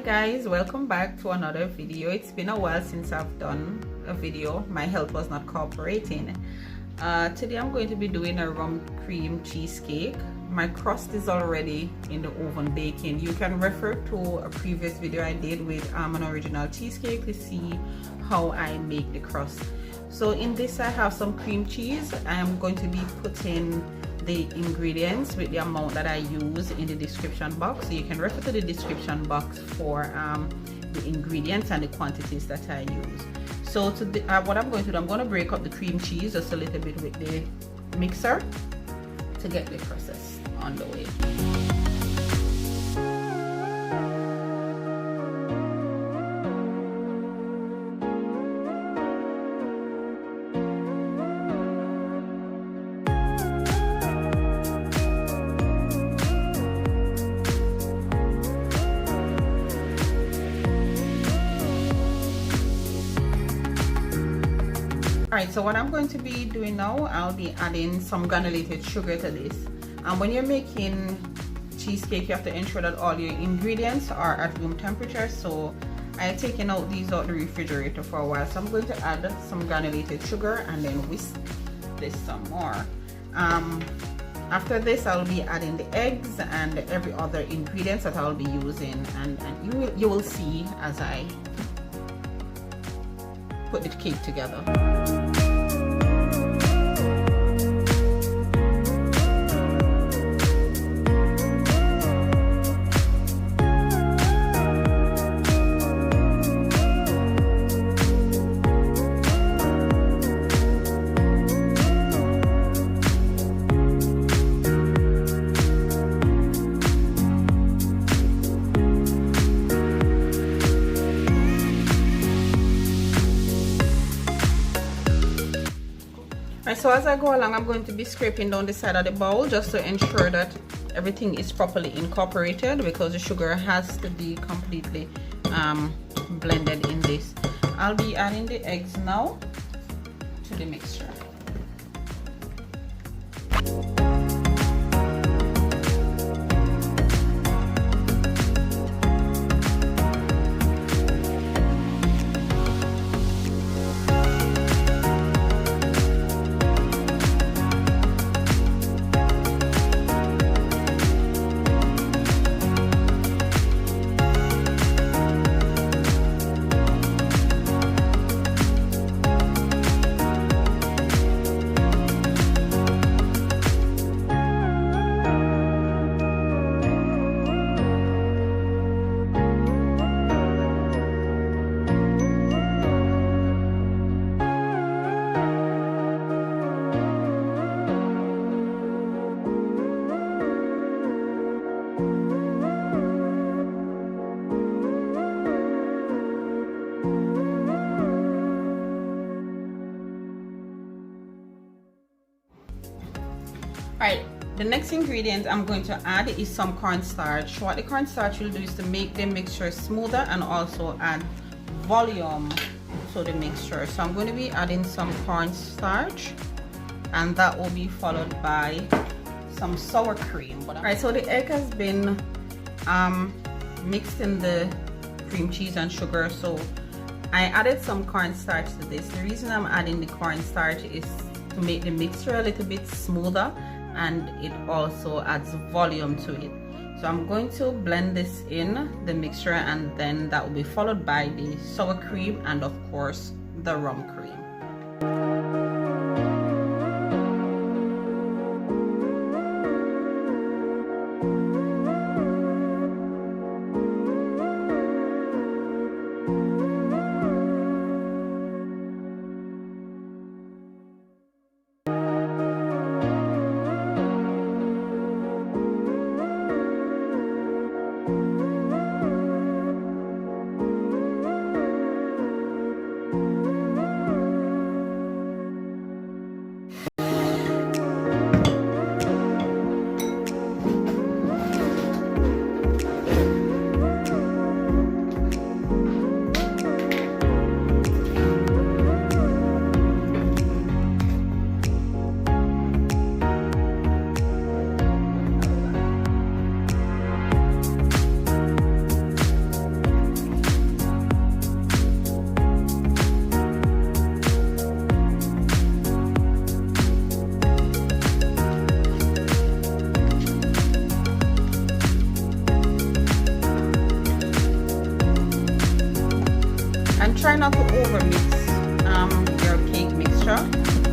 guys, welcome back to another video. It's been a while since I've done a video. My health was not cooperating. Today I'm going to be doing a rum cream cheesecake. My crust is already in the oven baking. You can refer to a previous video I did with an original cheesecake to see how I make the crust. So in this I have some cream cheese. I am going to be putting the ingredients with the amount that I use in the description box, so you can refer to the description box for the ingredients and the quantities that I use. So what I'm going to do, I'm going to break up the cream cheese just a little bit with the mixer to get the process on the way. Alright, so what I'm going to be doing now, I'll be adding some granulated sugar to this. And when you're making cheesecake, you have to ensure that all your ingredients are at room temperature. So I've taken out these out the refrigerator for a while. So I'm going to add some granulated sugar and then whisk this some more. After this, I'll be adding the eggs and every other ingredients that I'll be using, and you will see as I put the cake together. So as I go along, I'm going to be scraping down the side of the bowl just to ensure that everything is properly incorporated, because the sugar has to be completely blended in this. I'll be adding the eggs now to the mixture. Alright, the next ingredient I'm going to add is some cornstarch. What the cornstarch will do is to make the mixture smoother and also add volume to the mixture. So I'm going to be adding some cornstarch, and that will be followed by some sour cream. Alright, so the egg has been mixed in the cream cheese and sugar, so I added some cornstarch to this. The reason I'm adding the cornstarch is to make the mixture a little bit smoother, and it also adds volume to it. So I'm going to blend this in the mixture, and then that will be followed by the sour cream and of course the rum cream.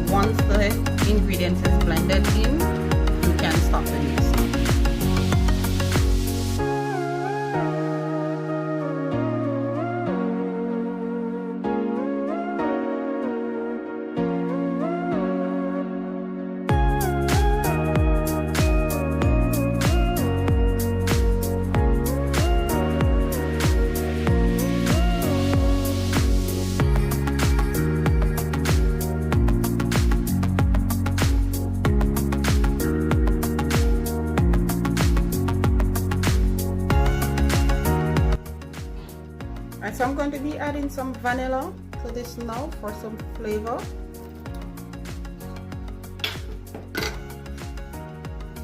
once the ingredients is blended in, you can stop the mixing. So I'm going to be adding some vanilla to this now for some flavor,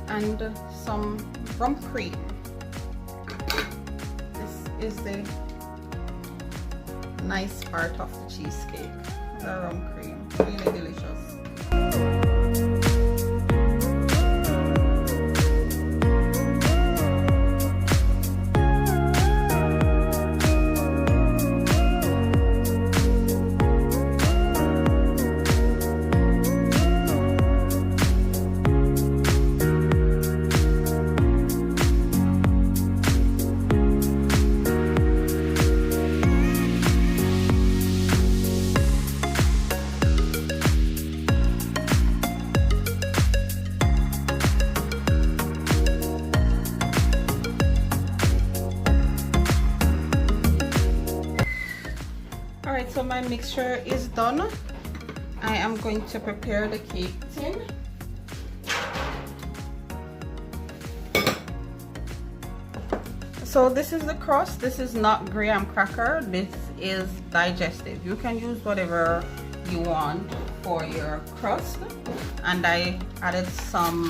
and some rum cream. This is the nice part of the cheesecake, the rum cream, really delicious. Alright, so my mixture is done. I am going to prepare the cake tin. So this is the crust. This is not graham cracker. This is digestive. You can use whatever you want for your crust. And I added some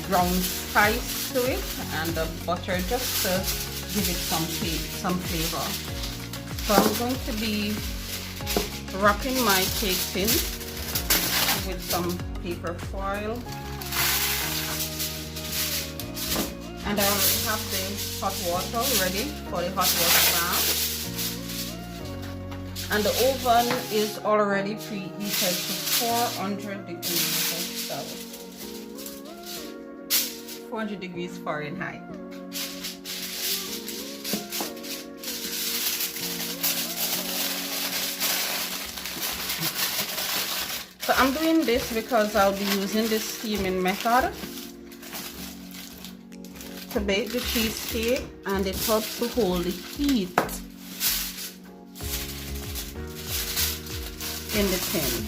ground spice to it and the butter just to give it some flavor. So I'm going to be wrapping my cake tin with some paper foil, and I already have the hot water ready for the hot water bath, and the oven is already preheated to 400 degrees Celsius, 400 degrees Fahrenheit. So I'm doing this because I'll be using this steaming method to bake the cheesecake, and it helps to hold the heat in the tin.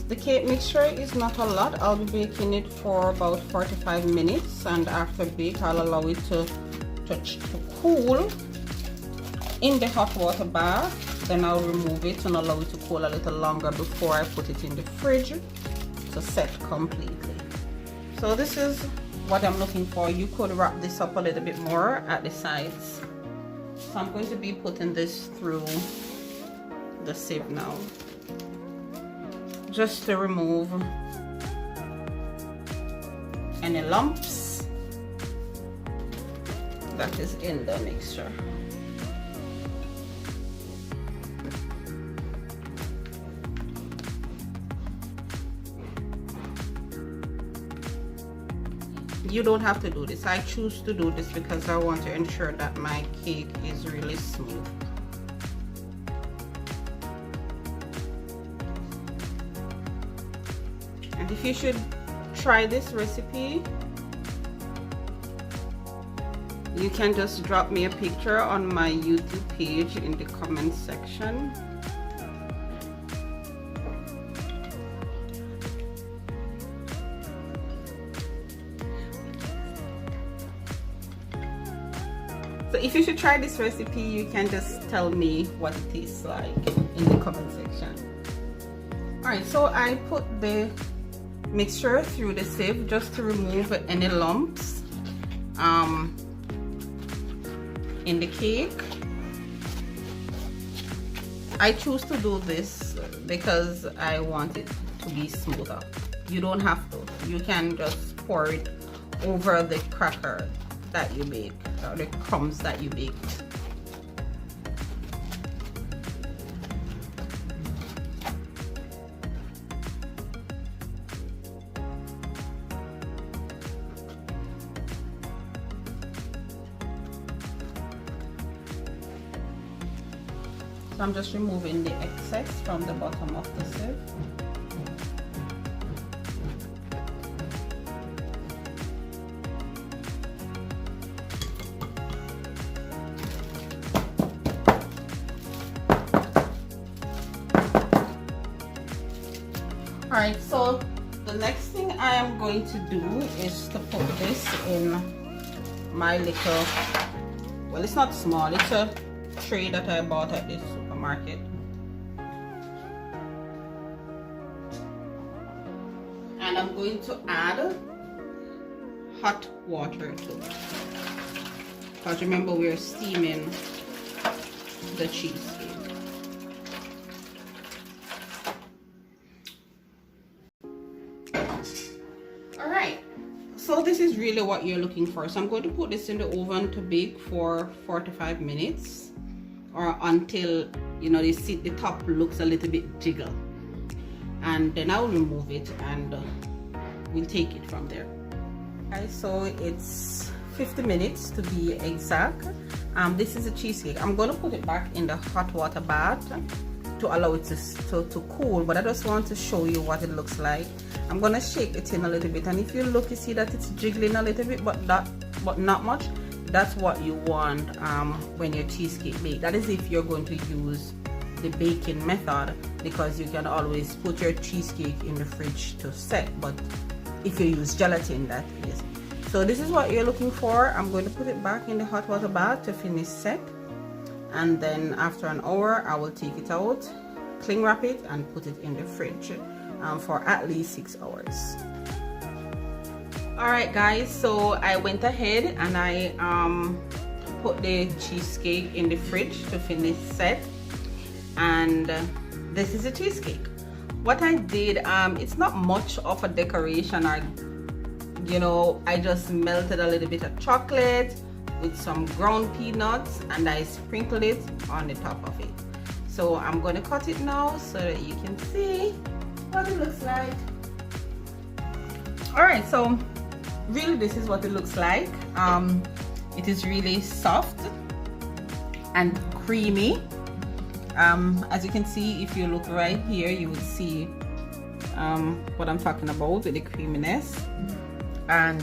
The cake mixture is not a lot. I'll be baking it for about 45 minutes, and after bake I'll allow it to cool in the hot water bath. Then I'll remove it and allow it to cool a little longer before I put it in the fridge to set completely. So this is what I'm looking for. You could wrap this up a little bit more at the sides. So I'm going to be putting this through the sieve now, just to remove any lumps that is in the mixture. You don't have to do this. I choose to do this because I want to ensure that my cake is really smooth. And if you should try this recipe, you can just drop me a picture on my YouTube page in the comment section. So if you should try this recipe, you can just tell me what it tastes like in the comment section. Alright, so I put the mixture through the sieve just to remove any lumps in the cake. I choose to do this because I want it to be smoother. You don't have to. You can just pour it over the cracker that you bake, or the crumbs that you baked. So I'm just removing the excess from the bottom of the sieve. Alright, so the next thing I am going to do is to put this in my little, well, it's not small, it's a tray that I bought at the supermarket. And I'm going to add hot water to it. Because remember, we're steaming the cheesecake. Alright, so this is really what you're looking for. So I'm going to put this in the oven to bake for 45 minutes, or until, you know, the top looks a little bit jiggle, and then I'll remove it and we'll take it from there. Okay, so it's 50 minutes to be exact. This is a cheesecake. I'm going to put it back in the hot water bath to allow it to cool, but I just want to show you what it looks like. I'm going to shake it in a little bit, and if you look, you see that it's jiggling a little bit, but not much. That's what you want when your cheesecake bakes. That is if you're going to use the baking method, because you can always put your cheesecake in the fridge to set, but if you use gelatin, that is. So this is what you're looking for. I'm going to put it back in the hot water bath to finish set, and then after an hour I will take it out, cling wrap it, and put it in the fridge for at least 6 hours. Alright guys, so I went ahead and I put the cheesecake in the fridge to finish set, and this is a cheesecake. What I did, it's not much of a decoration, or you know, I just melted a little bit of chocolate with some ground peanuts and I sprinkled it on the top of it. So I'm going to cut it now so that you can see what it looks like. Alright, so really this is what it looks like. It is really soft and creamy. As you can see, if you look right here, you will see what I'm talking about with the creaminess, and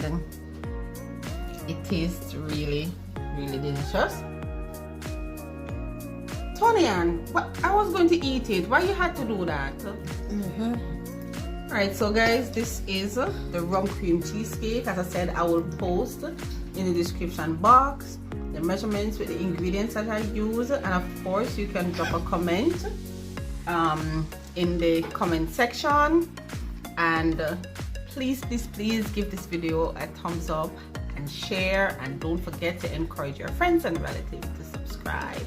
it tastes really delicious. Tony Ann, I was going to eat it. Why you had to do that? Alright, so guys, this is the rum cream cheesecake. As I said, I will post in the description box the measurements with the ingredients that I use, and of course you can drop a comment in the comment section, and please give this video a thumbs up and share, and don't forget to encourage your friends and relatives to subscribe.